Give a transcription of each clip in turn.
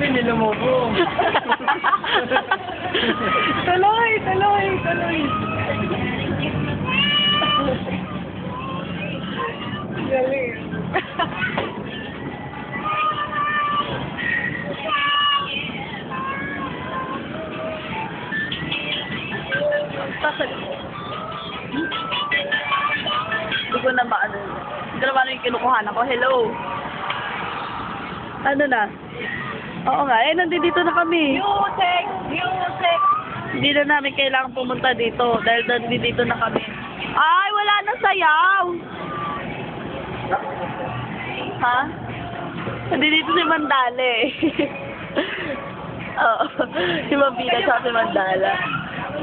Sabi nila mo po. Tuloy, tuloy, tuloy. Galing. Hindi ko na maano. Hindi ko na maano yung kinukuhan ako. Hello. Ano na? Oo nga, nandito na kami. Music! Music! Hindi na namin kailangan pumunta dito dahil nandito na kami. Ay, wala na sayaw! Ha? Nandito si Mandala eh. Oo. Si Mabina at si Mandala.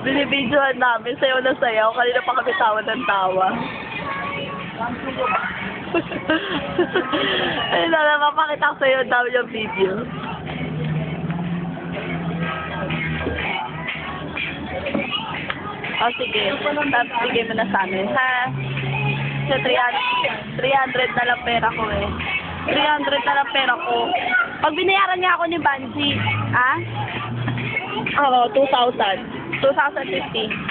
Binibidyohan namin, sayaw na sayaw. Kanina pa kami tawa ng tawa. Ayun na, mapakita ko sa'yo ang dami yung video. Oh, sige. Tapos bigay mo na sa amin, ha? So, 300 na lang pera ko eh. 300 na lang pera ko. Pag binayaran niya ako ni Banji, ha? Oo, 2,000. 2,050.